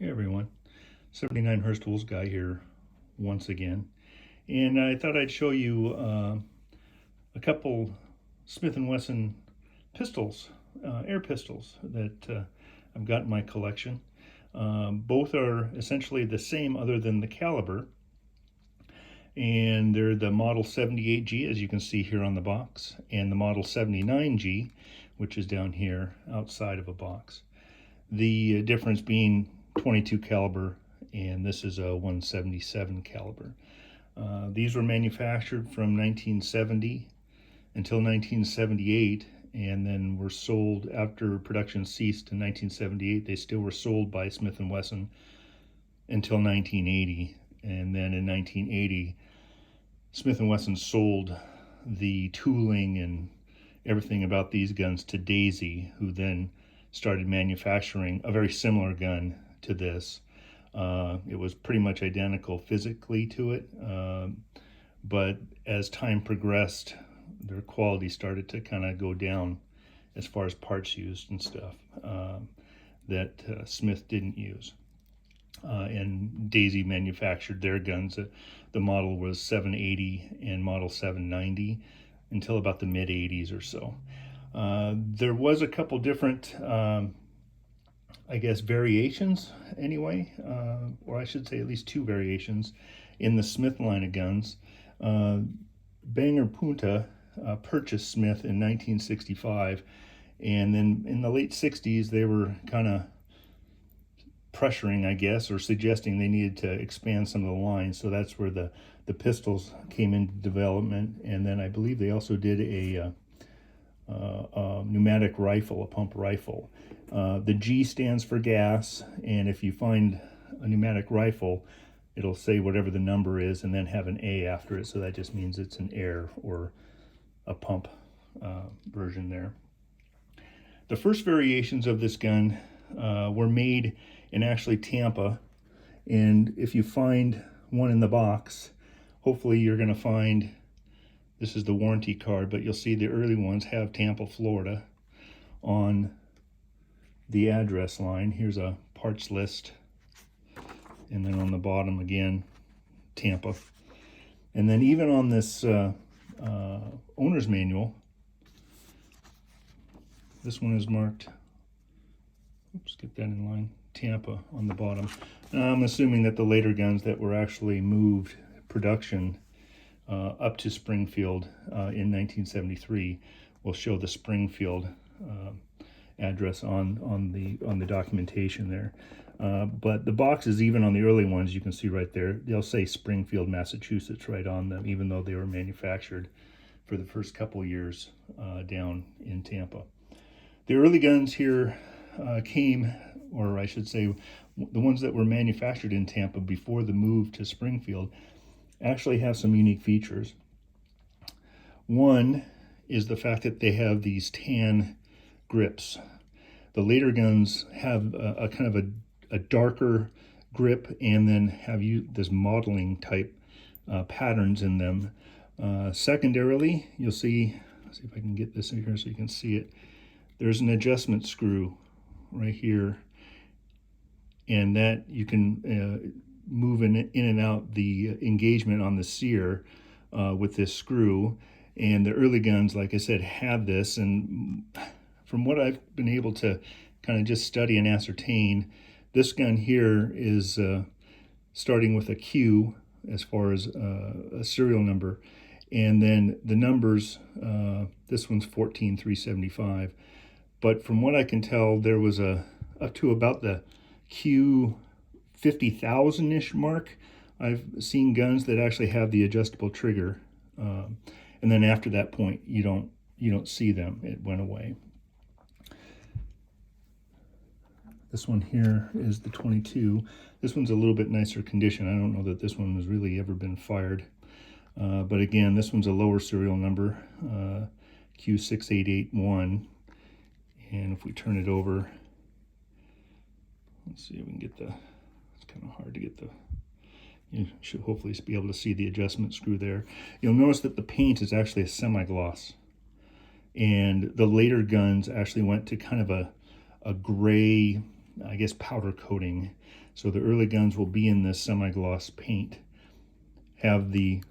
Hey everyone, 79 Hurst Tools guy here once again, and I thought I'd show you a couple Smith & Wesson pistols, air pistols that I've got in my collection. Both are essentially the same other than the caliber, and they're the Model 78G, as you can see here on the box, and the Model 79G, which is down here outside of a box. The difference being 22 caliber, and this is a 177 caliber. These were manufactured from 1970 until 1978, and then were sold after production ceased in 1978. They still were sold by Smith & Wesson until 1980, and then in 1980 Smith & Wesson sold the tooling and everything about these guns to Daisy, who then started manufacturing a very similar gun to this. It was pretty much identical physically to it, but as time progressed, their quality started to kind of go down as far as parts used and stuff that Smith didn't use. And Daisy manufactured their guns. The model was 780 and model 790 until about the mid 80s or so. There was a couple different, I guess, variations anyway, or I should say at least two variations in the Smith line of guns. Bang Punta purchased Smith in 1965, and then in the late 60s they were kind of pressuring, I guess, or suggesting they needed to expand some of the lines. So that's where the pistols came into development. And then I believe they also did a pneumatic rifle, a pump rifle. The G stands for gas, and if you find a pneumatic rifle, it'll say whatever the number is and then have an A after it. So that just means it's an air or a pump version there. The first variations of this gun were made in actually Tampa, and if you find one in the box, hopefully you're going to find, this is the warranty card, but you'll see the early ones have Tampa, Florida on the address line. Here's a parts list, and then on the bottom again, Tampa. And then even on this owner's manual, this one is marked, oops, get that in line, Tampa on the bottom. I'm assuming that the later guns that were actually moved production up to Springfield in 1973 will show the Springfield address on the documentation there. But the boxes, even on the early ones, you can see right there, they'll say Springfield, Massachusetts right on them, even though they were manufactured for the first couple years down in Tampa. The early guns here came, or I should say, the ones that were manufactured in Tampa before the move to Springfield actually have some unique features. One is the fact that they have these tan grips. The later guns have a kind of a darker grip, and then have this modeling type patterns in them. Secondarily, you'll see, let's see if I can get this in here so you can see it. There's an adjustment screw right here, and that you can move in and out the engagement on the sear with this screw. And the early guns, like I said, had this, and from what I've been able to kind of just study and ascertain, this gun here is starting with a Q as far as a serial number, and then the numbers, this one's 14375, but from what I can tell, there was up to about the Q 50,000-ish mark. I've seen guns that actually have the adjustable trigger, and then after that point, you don't see them. It went away. This one here is the 22. This one's a little bit nicer condition. I don't know that this one has really ever been fired. But again, this one's a lower serial number, Q6881. And if we turn it over, let's see if we can get it's kind of hard to get you should hopefully be able to see the adjustment screw there. You'll notice that the paint is actually a semi-gloss. And the later guns actually went to kind of a gray, I guess, powder coating. So the early guns will be in this semi-gloss paint, have the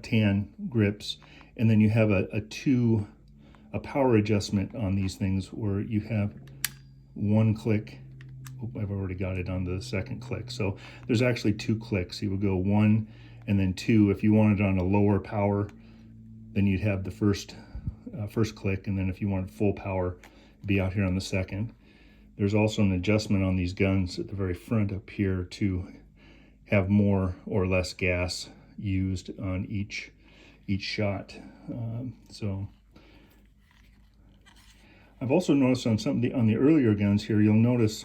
tan grips, and then you have a power adjustment on these things where you have one click. I've already got it on the second click. So there's actually 2 clicks. You would go 1 and then 2. If you wanted on a lower power, then you'd have the first click, and then if you wanted full power, be out here on the second. There's also an adjustment on these guns at the very front up here to have more or less gas used on each shot. So I've also noticed on on the earlier guns here, you'll notice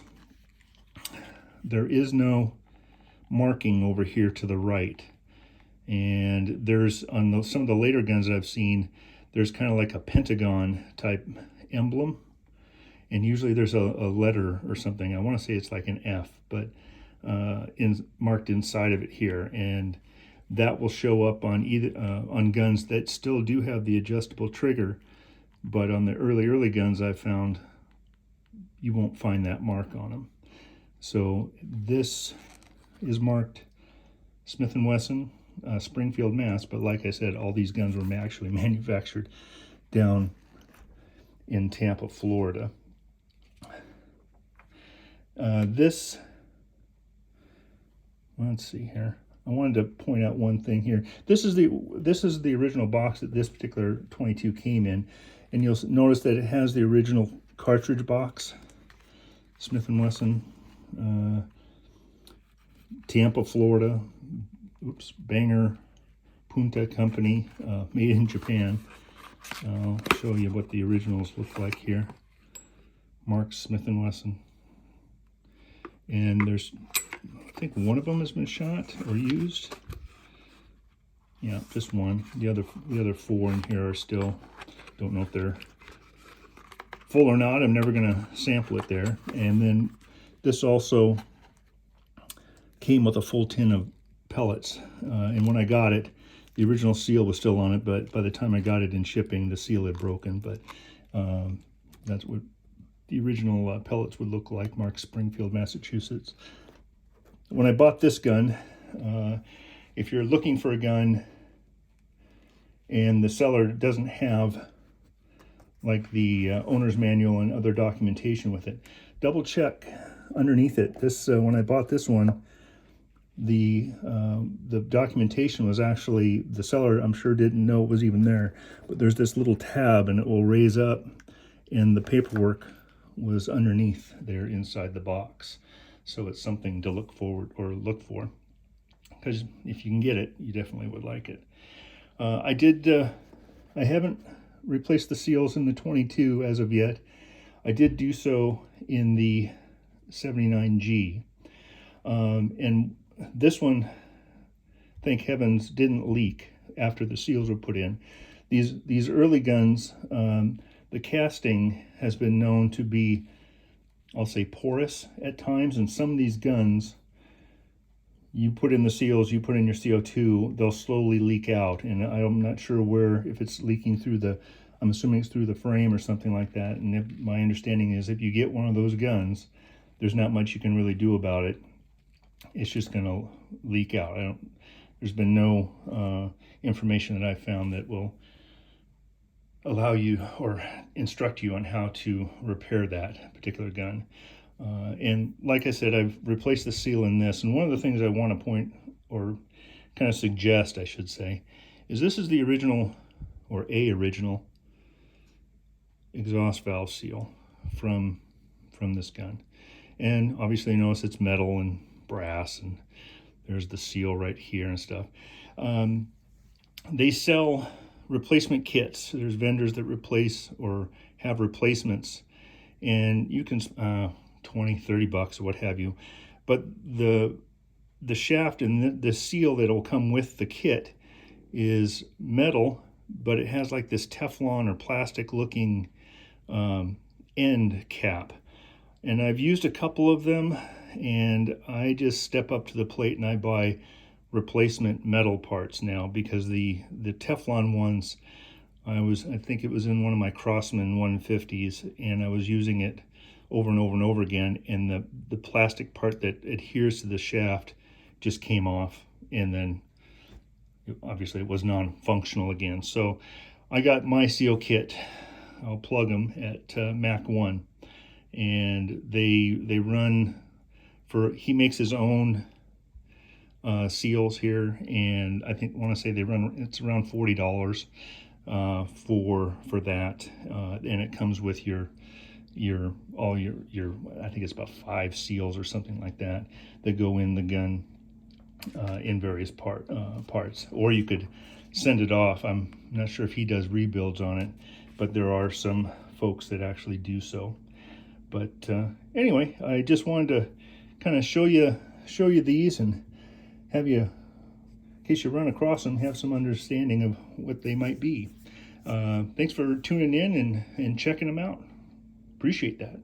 there is no marking over here to the right. And there's, on some of the later guns that I've seen, there's kind of like a pentagon type emblem. And usually there's a letter or something. I want to say it's like an F, but marked inside of it here. And that will show up on on guns that still do have the adjustable trigger. But on the early guns, I've found you won't find that mark on them. So this is marked Smith & Wesson, Springfield, Mass. But like I said, all these guns were actually manufactured down in Tampa, Florida. Let's see here. I wanted to point out one thing here. This is the original box that this particular 22 came in, and you'll notice that it has the original cartridge box, Smith & Wesson, Tampa, Florida, Banger Punta Company, made in Japan. I'll show you what the originals look like here. Mark Smith & Wesson. And there's, I think one of them has been shot or used. Yeah, just one. The other 4 in here are still, don't know if they're full or not. I'm never gonna sample it there. And then this also came with a full tin of pellets. And when I got it, the original seal was still on it, but by the time I got it in shipping, the seal had broken. But that's what the original pellets would look like, marked Springfield, Massachusetts. When I bought this gun, if you're looking for a gun and the seller doesn't have like the owner's manual and other documentation with it, double check underneath it. This when I bought this one, the documentation was actually, the seller I'm sure didn't know it was even there, but there's this little tab and it will raise up, and the paperwork was underneath there inside the box. So it's something to look for, because if you can get it, you definitely would like it. I haven't replaced the seals in the 22 as of yet. I did do so in the 79G. And this one, thank heavens, didn't leak after the seals were put in. These early guns, the casting has been known to be, I'll say, porous at times, and some of these guns, you put in the seals, you put in your CO2, they'll slowly leak out, and I'm not sure if it's leaking through I'm assuming it's through the frame or something like that. And my understanding is if you get one of those guns, there's not much you can really do about it. It's just going to leak out. There's been no information that I've found that will allow you or instruct you on how to repair that particular gun. And like I said, I've replaced the seal in this. And one of the things I want to point, or kind of suggest, I should say, is this is the original, or a original, exhaust valve seal from this gun. And obviously you notice it's metal and brass, and there's the seal right here and stuff. They sell replacement kits. There's vendors that replace or have replacements, and you can $20, $30 or what have you. But the shaft and the seal that will come with the kit is metal, but it has like this Teflon or plastic looking end cap. And I've used a couple of them, and I just step up to the plate and I buy replacement metal parts now, because the Teflon ones, I think it was in one of my Crossman 150s, and I was using it over and over and over again, and the plastic part that adheres to the shaft just came off, and then obviously it was non-functional again. So I got my seal kit. I'll plug them at Mac 1, and they run for, he makes his own seals here, and I want to say they run, it's around $40 for that, and it comes with your I think it's about 5 seals or something like that go in the gun in various parts. Or you could send it off. I'm not sure if he does rebuilds on it, but there are some folks that actually do so. But anyway, I just wanted to kind of show you these, and have you, in case you run across them, have some understanding of what they might be. Thanks for tuning in and checking them out. Appreciate that.